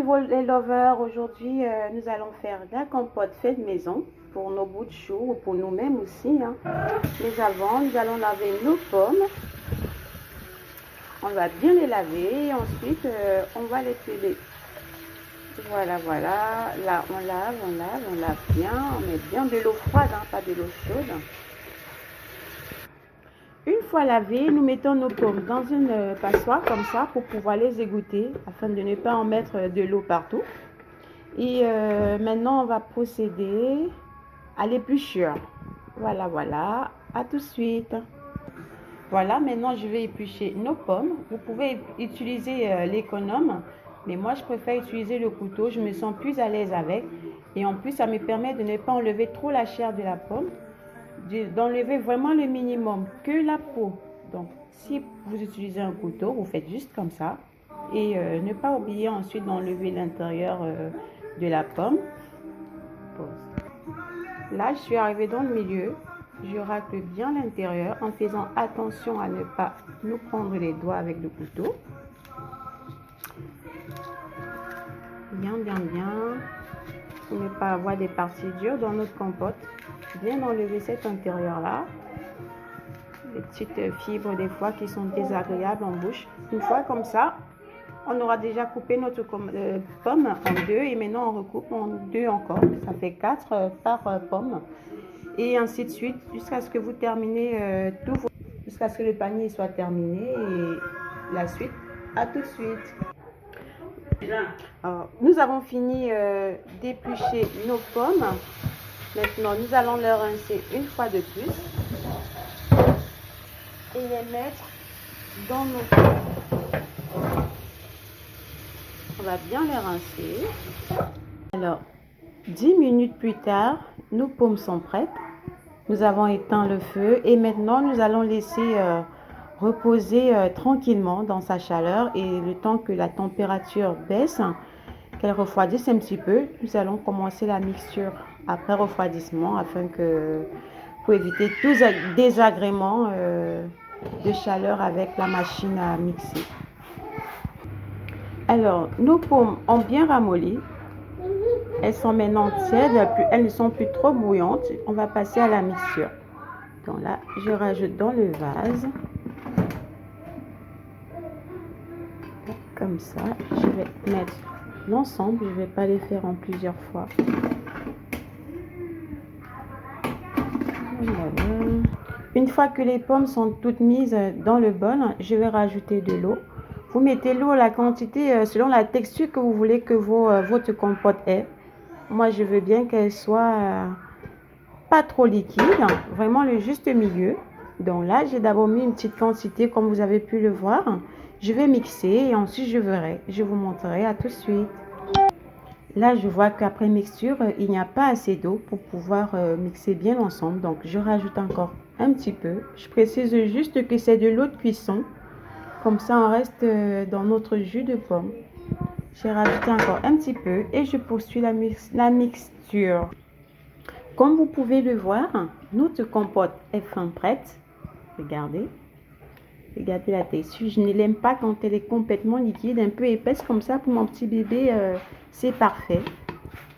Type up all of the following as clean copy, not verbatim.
Hello les lovers, aujourd'hui nous allons faire de la compote faite maison pour nos bouts de chou ou pour nous-mêmes aussi. Mais avant, nous allons laver nos pommes. On va bien les laver et ensuite on va les peler. Voilà, voilà. Là, on lave bien. On met bien de l'eau froide, pas de l'eau chaude. Une fois lavées, nous mettons nos pommes dans une passoire comme ça pour pouvoir les égoutter afin de ne pas en mettre de l'eau partout. Et maintenant, on va procéder à l'épluchure. Voilà, voilà. À tout de suite. Voilà, maintenant je vais éplucher nos pommes. Vous pouvez utiliser l'économe, mais moi je préfère utiliser le couteau. Je me sens plus à l'aise avec. Et en plus, ça me permet de ne pas enlever trop la chair de la pomme, d'enlever vraiment le minimum, que la peau. Donc, si vous utilisez un couteau, vous faites juste comme ça. Et ne pas oublier ensuite d'enlever l'intérieur de la pomme. Là, je suis arrivée dans le milieu. Je racle bien l'intérieur en faisant attention à ne pas nous prendre les doigts avec le couteau. Bien, bien, bien. Pour ne pas avoir des parties dures dans notre compote. Bien enlever cet intérieur-là. Les petites fibres des fois qui sont désagréables en bouche. Une fois comme ça, on aura déjà coupé notre pomme en deux et maintenant on recoupe en deux encore. Ça fait 4 par pomme. Et ainsi de suite jusqu'à ce que vous terminez tout, jusqu'à ce que le panier soit terminé et la suite. À tout de suite. Alors, nous avons fini d'éplucher nos pommes. Maintenant, nous allons les rincer une fois de plus et les mettre dans nos pommes. On va bien les rincer. Alors, 10 minutes plus tard, nos pommes sont prêtes. Nous avons éteint le feu et maintenant nous allons laisser reposer tranquillement dans sa chaleur et le temps que la température baisse, qu'elle refroidisse un petit peu, nous allons commencer la mixture après refroidissement afin que pour éviter tout désagrément de chaleur avec la machine à mixer. Alors, nos pommes ont bien ramolli. Elles sont maintenant tièdes, elles ne sont plus trop bouillantes. On va passer à la mixture. Donc là, je rajoute dans le vase. Comme ça, je vais mettre l'ensemble. Je ne vais pas les faire en plusieurs fois. Voilà. Une fois que les pommes sont toutes mises dans le bol, je vais rajouter de l'eau. Vous mettez l'eau, la quantité selon la texture que vous voulez que votre compote ait. Moi, je veux bien qu'elle soit pas trop liquide, vraiment le juste milieu. Donc là, j'ai d'abord mis une petite quantité, comme vous avez pu le voir. Je vais mixer et ensuite je verrai. Je vous montrerai. À tout de suite. Là, je vois qu'après mixture, il n'y a pas assez d'eau pour pouvoir mixer bien l'ensemble. Donc, je rajoute encore un petit peu. Je précise juste que c'est de l'eau de cuisson. Comme ça, on reste dans notre jus de pomme. J'ai rajouté encore un petit peu et je poursuis la mixture. Comme vous pouvez le voir, notre compote est fin prête. Regardez. Regardez la texture. Je ne l'aime pas quand elle est complètement liquide, un peu épaisse comme ça. Pour mon petit bébé, c'est parfait.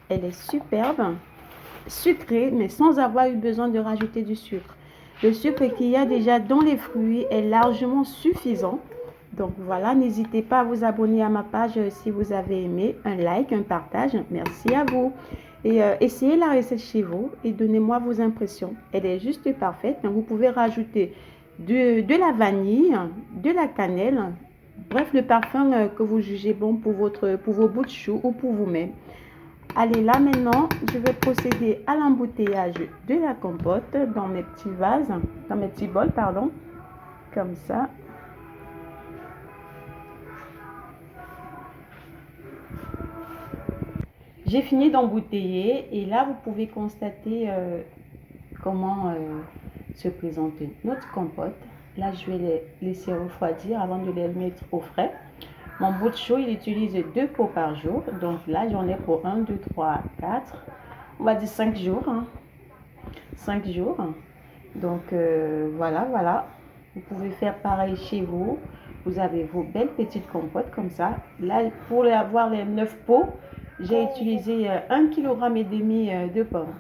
Elle est superbe, sucrée, mais sans avoir eu besoin de rajouter du sucre. Le sucre qu'il y a déjà dans les fruits est largement suffisant. Donc voilà, n'hésitez pas à vous abonner à ma page si vous avez aimé, un like, un partage. Merci à vous. Et essayez la recette chez vous et donnez-moi vos impressions. Elle est juste parfaite. Vous pouvez rajouter de la vanille, de la cannelle, bref, le parfum que vous jugez bon pour vos bouts de chou ou pour vous-même. Allez, là maintenant, je vais procéder à l'embouteillage de la compote dans mes petits vases, dans mes petits bols, pardon, comme ça. J'ai fini d'embouteiller et là, vous pouvez constater comment se présente notre compote. Là, je vais les laisser refroidir avant de les mettre au frais. Mon bout de chou, il utilise 2 pots par jour. Donc là, j'en ai pour 1, 2, 3, 4. On va dire 5 jours. 5 jours. Donc voilà, voilà. Vous pouvez faire pareil chez vous. vous avez vos belles petites compotes comme ça. Là, pour avoir les 9 pots, j'ai utilisé 1,5 kg de pommes.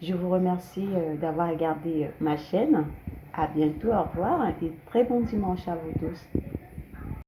Je vous remercie d'avoir regardé ma chaîne. À bientôt, au revoir et très bon dimanche à vous tous.